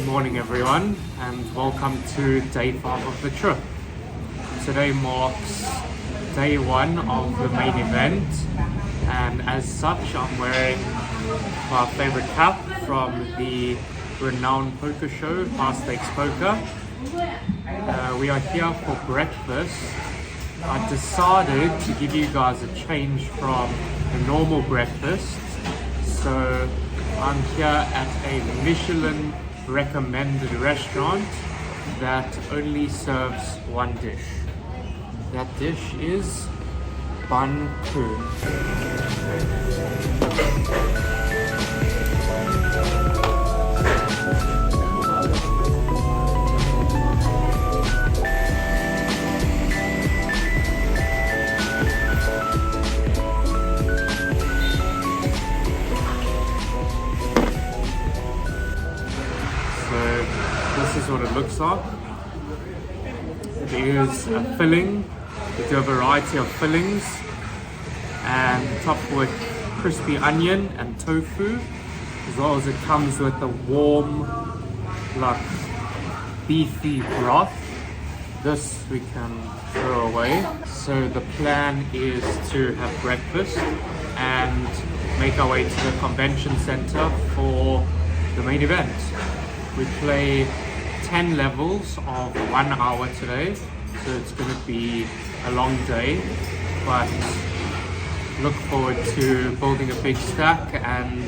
Morning everyone, and welcome to day 5 of the trip. Today marks day 1 of the main event, and as such I'm wearing my favorite cap from the renowned poker show, Fast Stakes Poker. We are here for breakfast. I decided to give you guys a change from a normal breakfast, so I'm here at a Michelin recommended restaurant that only serves one dish. That dish is bun poon. This is what it looks like. It is a filling. We do a variety of fillings, and topped with crispy onion and tofu, as well as it comes with a warm, like beefy broth. This we can throw away. So the plan is to have breakfast and make our way to the convention center for the main event. We play 10 levels of 1 hour today, so it's going to be a long day, but look forward to building a big stack and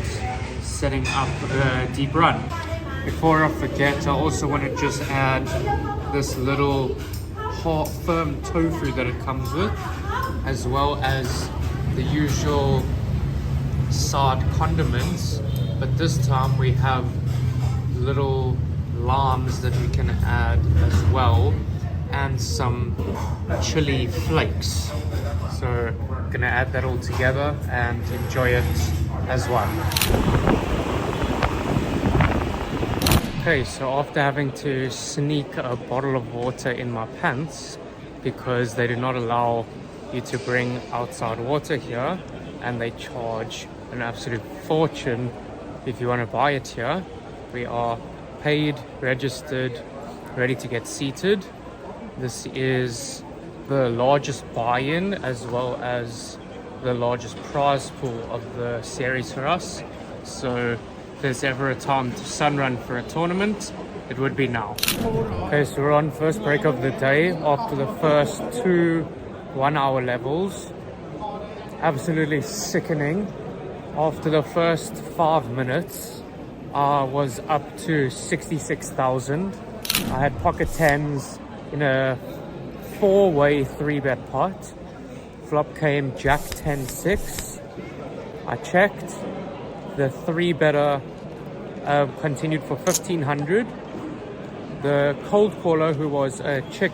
setting up a deep run. Before I forget, I also want to just add this little hot firm tofu that it comes with, as well as the usual side condiments, but this time we have little limes that we can add as well, and some chili flakes. So I'm gonna add that all together and enjoy it as one. Okay, so after having to sneak a bottle of water in my pants because they do not allow you to bring outside water here, and they charge an absolute fortune if you want to buy it here, we are paid, registered, ready to get seated. This is the largest buy-in as well as the largest prize pool of the series for us. So if there's ever a time to sun run for a tournament, it would be now. Okay, so we're on first break of the day after the first 2 1-hour levels. Absolutely sickening. After the first 5 minutes, I was up to 66,000. I had pocket 10s in a 4-way 3-bet pot. Flop came Jack 10-6. I checked. The 3-better continued for 1,500. The cold caller, who was a chick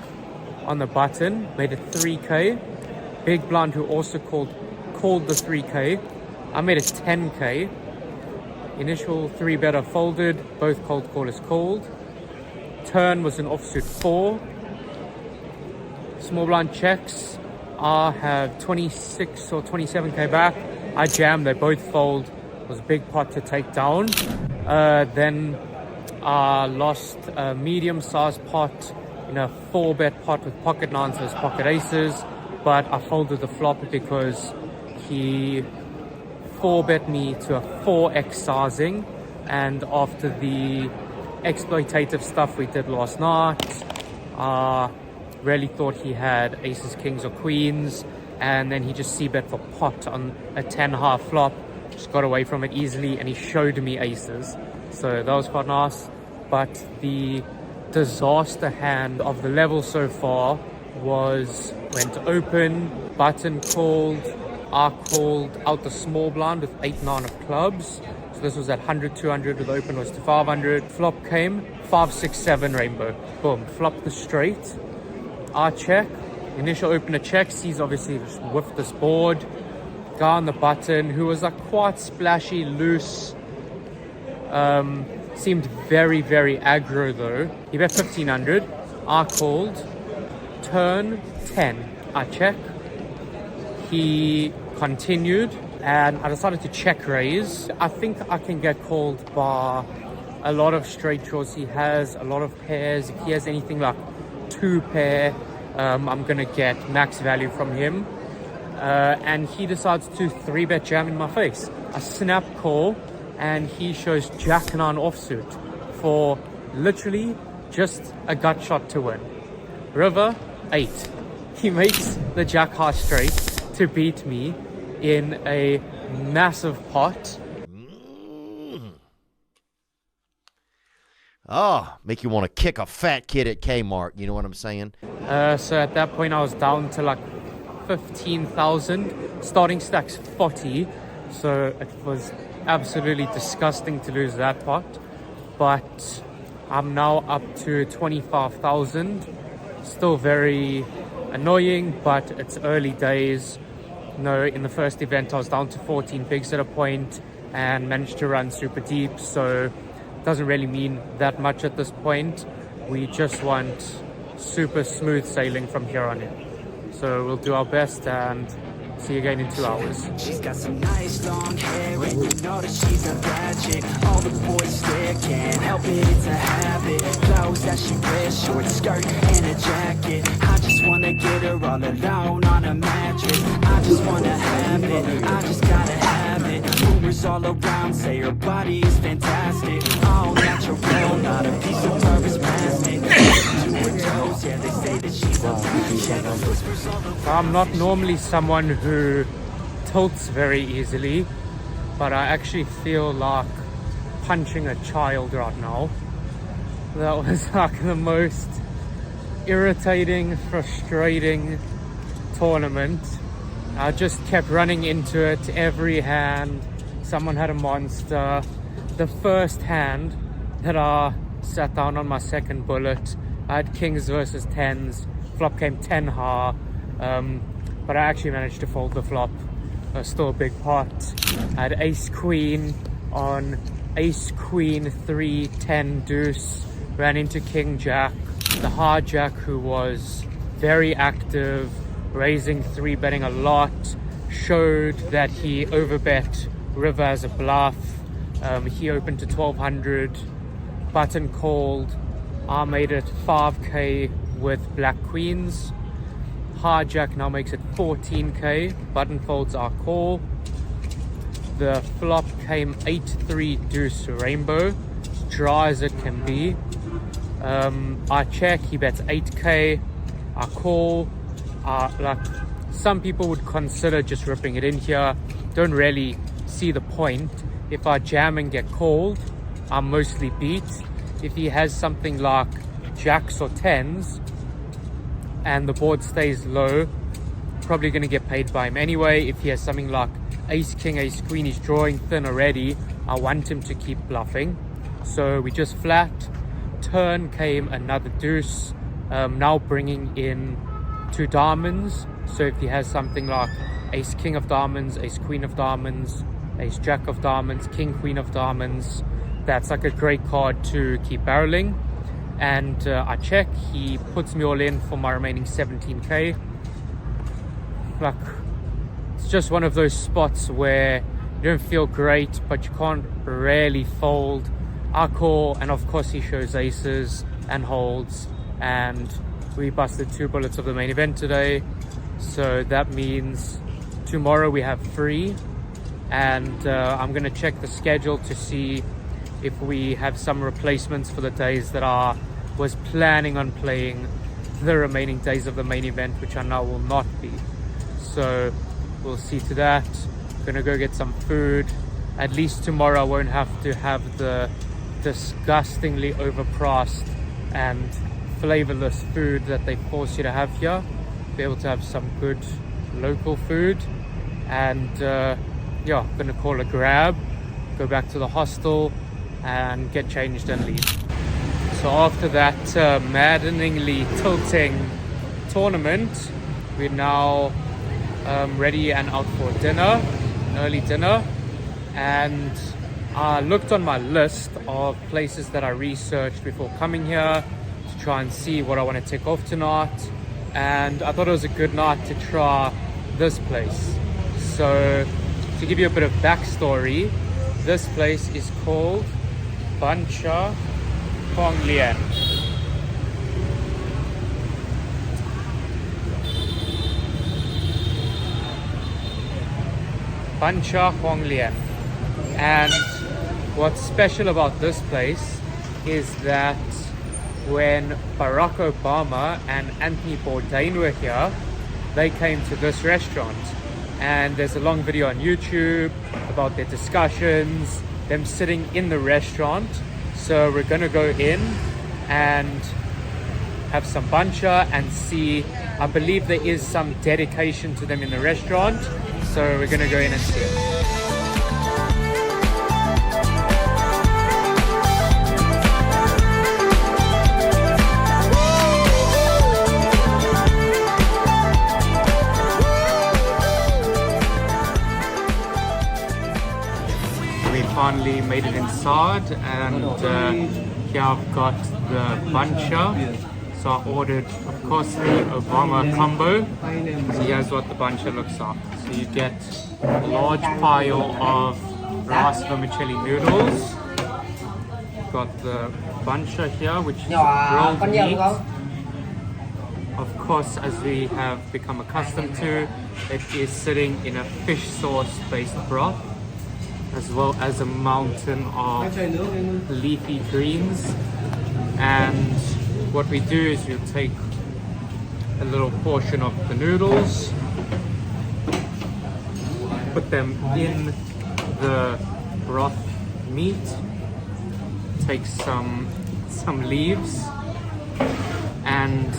on the button, made it 3K. Big blind, who also called the 3K. I made it 10K. Initial 3-better folded, both cold callers called. Turn was an offsuit 4. Small blind checks. I have 26 or 27K back. I jammed, they both fold. It was a big pot to take down. Then I lost a medium-sized pot in a 4-bet pot with pocket 9s versus pocket aces, but I folded the flop because he 4-bet me to a 4x sizing, and after the exploitative stuff we did last night, I really thought he had aces, kings or queens, and then he just c-bet for pot on a 10 high flop, just got away from it easily, and he showed me aces, so that was quite nice. But the disaster hand of the level so far was went open, button called, I called out the small blind with 8-9 of clubs. So this was at 100, 200, with open was to 500. Flop came 5, 6, 7 rainbow. Boom, flop the straight. I check. Initial opener check. Sees obviously just whiffed this board. Guy on the button, who was like quite splashy, loose. Seemed very, very aggro though. He bet 1,500. I called. Turn 10. I check. He continued, and I decided to check raise. I think I can get called by a lot of straight draws. He has a lot of pairs. If he has anything like 2 pair, I'm gonna get max value from him. And he decides to 3-bet jam in my face. I snap call, and he shows Jack 9 offsuit for literally just a gut shot to win. River 8. He makes the Jack high straight to beat me in a massive pot. Oh, make you want to kick a fat kid at Kmart. You know what I'm saying? So at that point, I was down to like 15,000. Starting stacks 40. So it was absolutely disgusting to lose that pot. But I'm now up to 25,000. Still very annoying, but it's early days. No, in the first event, I was down to 14 bigs at a point and managed to run super deep. So doesn't really mean that much at this point. We just want super smooth sailing from here on in. So we'll do our best and see you again in 2 hours. She's got some nice long hair, and you know that she's a bad chick. All the boys stare, can't help it, it's a habit. Clothes that she wears, short skirt and a jacket. I just wanna get her all alone on a mattress. I just wanna have it, I just gotta have it. Rumors all around say her body is fantastic. All natural, not a piece of her is plastic. To her toes, yeah, they say that she's a whispers all around. I'm not normally someone who tilts very easily, but I actually feel like punching a child right now. That was like the most irritating, frustrating tournament. I just kept running into it every hand. Someone had a monster. The first hand that I sat down on my second bullet, I had kings versus 10s. Flop came 10 high, but I actually managed to fold the flop. Still a big pot. I had ace queen on ace queen 3 10 deuce. Ran into king jack. The hard jack, who was very active, raising 3-betting a lot, showed that he overbet river as a bluff. He opened to 1200, button called. I made it 5k with black queens. Hard jack now makes it 14k. Button folds our call. The flop came 8-3 deuce rainbow, dry as it can be. I check, he bets 8k. I call. Like some people would consider just ripping it in here. Don't really see the point. If I jam and get called, I'm mostly beat. If he has something like jacks or 10s and the board stays low, probably going to get paid by him anyway. If he has something like ace king, ace queen, he's drawing thin already, I want him to keep bluffing. So we just flat. Turn came another deuce, now bringing in 2 diamonds. So if he has something like ace king of diamonds, ace queen of diamonds, ace jack of diamonds, king queen of diamonds, that's like a great card to keep barreling. And I check, he puts me all in for my remaining 17k. Like, it's just one of those spots where you don't feel great, but you can't really fold. I call, and of course he shows aces and holds, and we busted 2 bullets of the main event today. So that means tomorrow we have free, and I'm gonna check the schedule to see if we have some replacements for the days that I was planning on playing the remaining days of the main event, which I know will not be. So we'll see to that. Gonna go get some food. At least tomorrow I won't have to have the disgustingly overpriced and flavorless food that they force you to have here. Be able to have some good local food. And yeah, I'm gonna call a grab, go back to the hostel and get changed and leave. So after that maddeningly tilting tournament, we're now ready and out for dinner, an early dinner. And I looked on my list of places that I researched before coming here to try and see what I want to tick off tonight. And I thought it was a good night to try this place. So to give you a bit of backstory, this place is called Bancha Huang Lian. Bancha Huang Lian. And what's special about this place is that when Barack Obama and Anthony Bourdain were here, they came to this restaurant. And there's a long video on YouTube about their discussions, them sitting in the restaurant. So we're gonna go in and have some bancha and see. I believe there is some dedication to them in the restaurant. So we're gonna go in and see it. Finally made it inside, and here I've got the bancha. So I ordered, of course, the Obama combo. So here's what the bancha looks like. So you get a large pile of rice vermicelli noodles. You've got the bancha here, which is grilled meat. Of course, as we have become accustomed to, it is sitting in a fish sauce based broth, as well as a mountain of leafy greens. And what we do is you take a little portion of the noodles, put them in the broth meat, take some leaves, and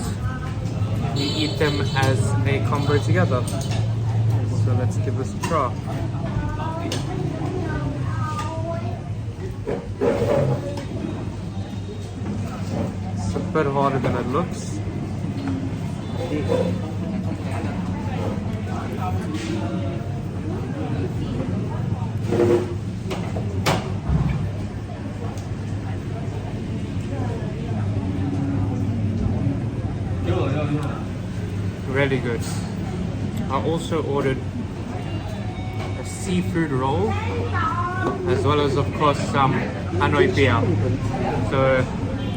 you eat them as a combo together. So let's give this a try. It's a bit harder than it looks. Really good. I also ordered a seafood roll, as well as, of course, some Hanoi beer. So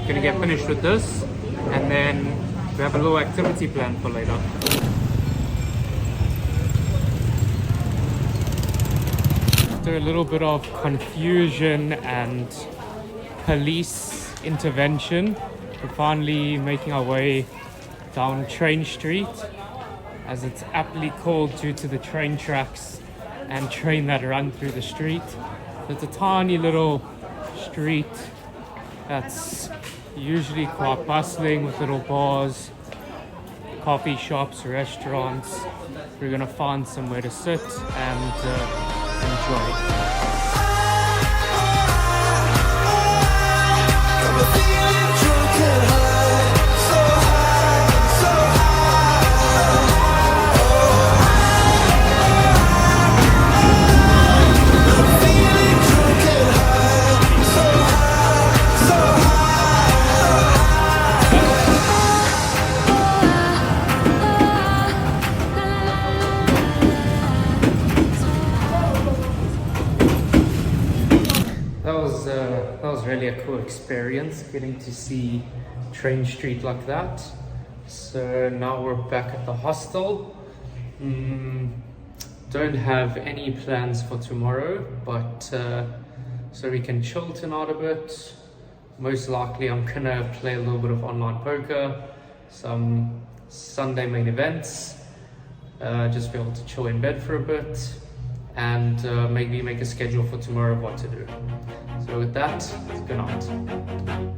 gonna get finished with this, and then we have a little activity planned for later. After a little bit of confusion and police intervention, we're finally making our way down Train Street, as it's aptly called due to the train tracks and train that run through the street. It's a tiny little street that's usually quite bustling with little bars, coffee shops, restaurants. We're gonna find somewhere to sit and enjoy. That was really a cool experience, getting to see Train Street like that. So now we're back at the hostel. Don't have any plans for tomorrow, but so we can chill tonight a bit. Most likely I'm gonna play a little bit of online poker, some Sunday main events, just be able to chill in bed for a bit, and maybe make a schedule for tomorrow of what to do. So with that, good night.